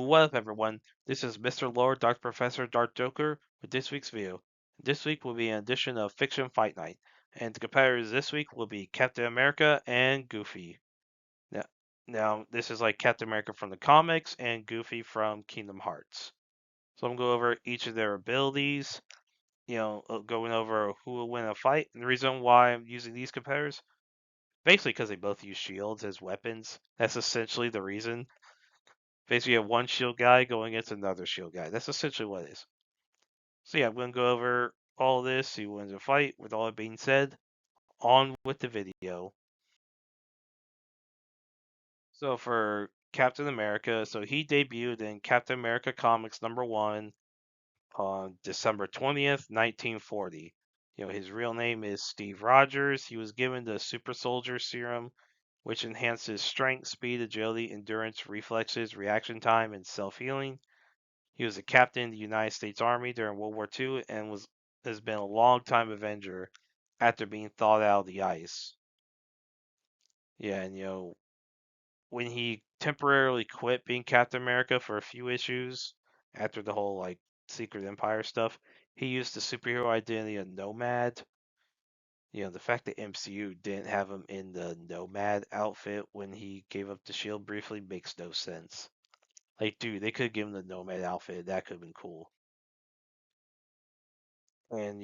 What up, everyone? This is Mr. Lord, Dark Professor, Dark Joker with this week's video. This week will be an edition of Fiction Fight Night, and the competitors this week will be Captain America and Goofy. Now, now this is like Captain America from the comics and Goofy from Kingdom Hearts. So I'm going to go over each of their abilities, going over who will win a fight, and the reason why I'm using these competitors, basically because they both use shields as weapons. That's essentially the reason. Basically, you have one shield guy going against another shield guy. That's essentially what it is. So yeah, I'm going to go over all this, see who wins the fight. With all that being said, on with the video. So for Captain America, so he debuted in Captain America Comics #1 on December 20th, 1940. His real name is Steve Rogers. He was given the Super Soldier Serum, which enhances strength, speed, agility, endurance, reflexes, reaction time, and self-healing. He was a captain in the United States Army during World War II and has been a long-time Avenger after being thawed out of the ice. Yeah, and when he temporarily quit being Captain America for a few issues after the whole like Secret Empire stuff, he used the superhero identity of Nomad. The fact that MCU didn't have him in the Nomad outfit when he gave up the shield briefly makes no sense. Like, dude, they could give him the Nomad outfit. That could have been cool. And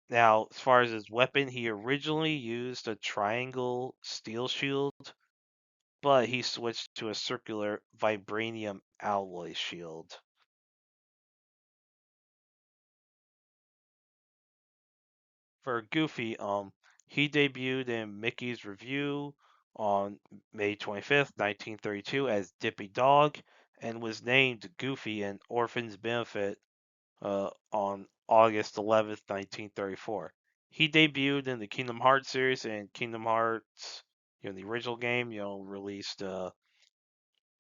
now as far as his weapon, he originally used a triangle steel shield, but he switched to a circular vibranium alloy shield. For Goofy, he debuted in Mickey's Review on May 25th, 1932 as Dippy Dog and was named Goofy in Orphan's Benefit on August 11th, 1934. He debuted in the Kingdom Hearts series and Kingdom Hearts, the original game, released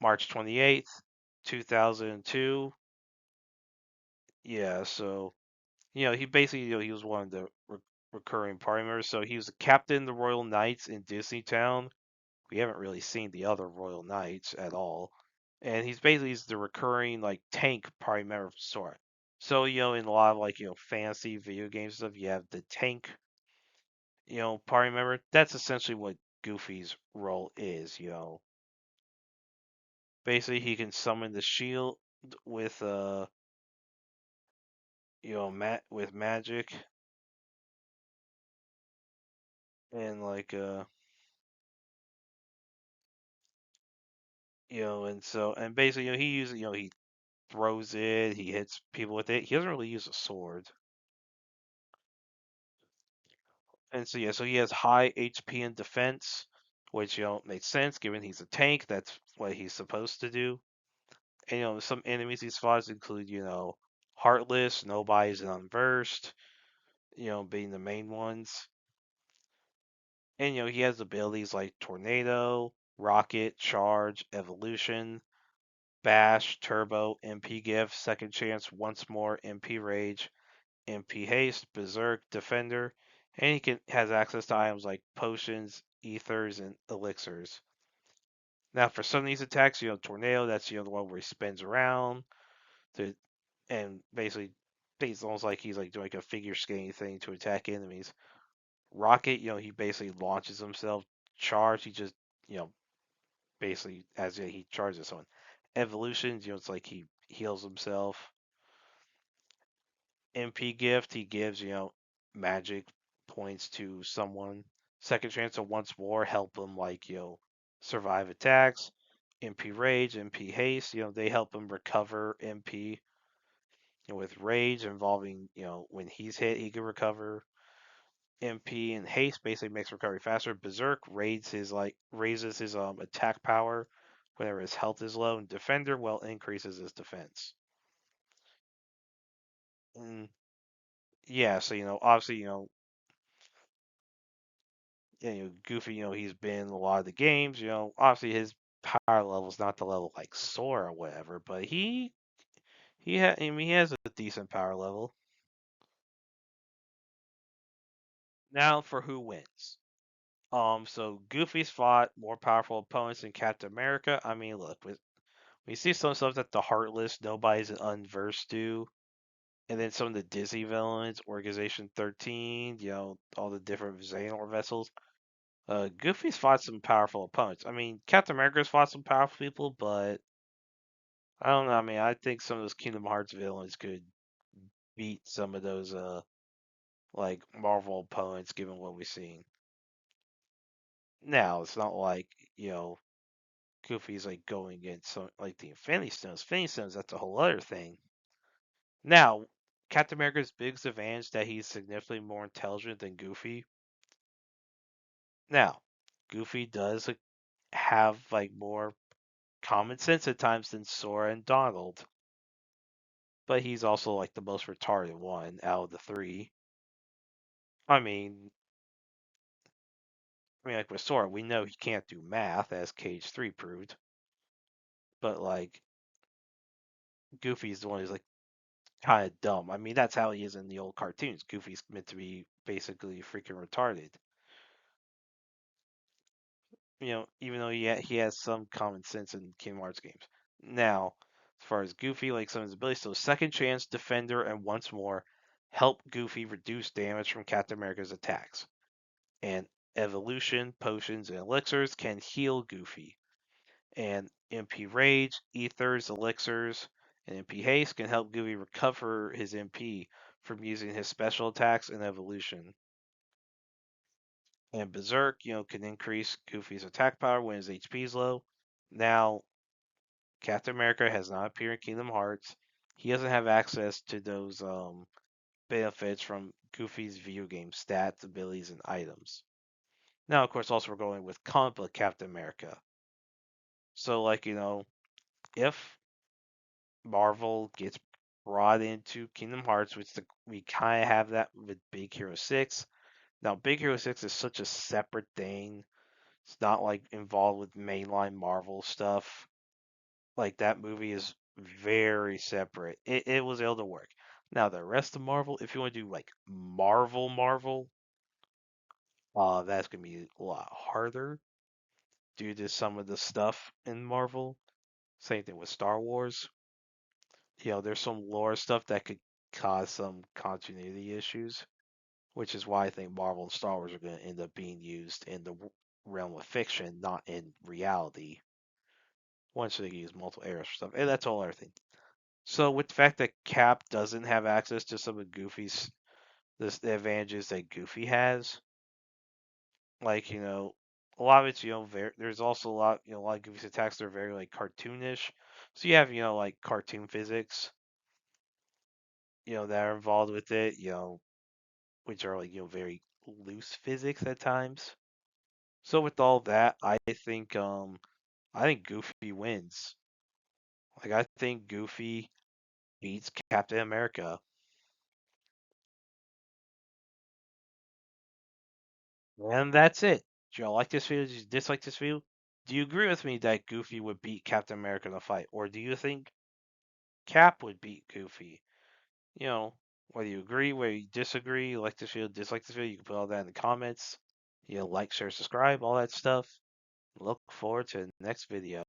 March 28th, 2002. Yeah, so, he basically, he was one of the recurring party members. So he was the captain of the Royal Knights in Disney Town. We haven't really seen the other Royal Knights at all. And he's the recurring, like, tank party member of sort. So, in a lot of, like, fantasy video games stuff, you have the tank, party member. That's essentially what Goofy's role is. Basically, he can summon the shield with, with magic. And, like, and basically, he uses, he throws it, he hits people with it. He doesn't really use a sword. And so, yeah, so he has high HP and defense, which, makes sense given he's a tank. That's what he's supposed to do. And, some enemies he spots include, Heartless, Nobody's, and Unversed, being the main ones. And, he has abilities like Tornado, Rocket, Charge, Evolution, Bash, Turbo, MP Gift, Second Chance, Once More, MP Rage, MP Haste, Berserk, Defender, and has access to items like potions, ethers, and elixirs. Now, for some of these attacks, Tornado, that's the one where he spins around to and basically it's almost like he's like doing like a figure skating thing to attack enemies. Rocket, he basically launches himself. Charge, he just basically as he charges someone. Evolutions, it's like he heals himself. MP gift, he gives, magic points to someone. Second chance to once more help them like, survive attacks. MP rage, MP haste, they help him recover MP. With rage involving, when he's hit, he can recover. MP and haste basically makes recovery faster. Berserk raises his attack power whenever his health is low, and defender increases his defense. And yeah, so obviously Goofy, he's been in a lot of the games. Obviously his power level is not the level like Sora or whatever, but he has a decent power level. Now for who wins. So Goofy's fought more powerful opponents than Captain America. I mean, look, We see some stuff that the Heartless, Nobody's Unversed do, and then some of the Disney villains, Organization 13, all the different Xehanort vessels. Goofy's fought some powerful opponents. I mean, Captain America's fought some powerful people, but I don't know. I mean, I think some of those Kingdom Hearts villains could beat some of those like Marvel opponents, given what we've seen. Now, it's not like Goofy's like going against some like the Infinity Stones. Infinity Stones, that's a whole other thing. Now, Captain America's biggest advantage that he's significantly more intelligent than Goofy. Now, Goofy does have like more common sense at times than Sora and Donald, but he's also like the most retarded one out of the three. I mean, like with Sora, we know he can't do math, as Cage 3 proved, but like Goofy's the one who's like kind of dumb. I mean, that's how he is in the old cartoons. Goofy's meant to be basically freaking retarded. Even though he has some common sense in Kingdom Hearts games. Now, as far as Goofy, like some of his abilities, so Second Chance, Defender, and Once More help Goofy reduce damage from Captain America's attacks. And Evolution, Potions, and Elixirs can heal Goofy. And MP Rage, Ethers, Elixirs, and MP Haste can help Goofy recover his MP from using his special attacks and Evolution. And Berserk, can increase Goofy's attack power when his HP is low. Now, Captain America has not appeared in Kingdom Hearts. He doesn't have access to those benefits from Goofy's video game stats, abilities, and items. Now, of course, also we're going with comic book Captain America. So, like, if Marvel gets brought into Kingdom Hearts, which we kind of have that with Big Hero 6. Now, Big Hero 6 is such a separate thing. It's not like involved with mainline Marvel stuff. Like that movie is very separate. It was able to work. Now the rest of Marvel, if you want to do like Marvel, that's gonna be a lot harder due to some of the stuff in Marvel. Same thing with Star Wars. There's some lore stuff that could cause some continuity issues, which is why I think Marvel and Star Wars are going to end up being used in the realm of fiction, not in reality. Once they use multiple eras for stuff, and that's all other thing. So with the fact that Cap doesn't have access to some of Goofy's the advantages that Goofy has, like a lot of it's there's also a lot of Goofy's attacks that are very like cartoonish. So you have like cartoon physics, that are involved with it, which are like very loose physics at times. So with all that, I think Goofy wins. Like I think Goofy beats Captain America. And that's it. Do y'all like this video? Do you dislike this video? Do you agree with me that Goofy would beat Captain America in a fight? Or do you think Cap would beat Goofy? Whether you agree, whether you disagree, you like this video, dislike this video, you can put all that in the comments. Like, share, subscribe, all that stuff. Look forward to the next video.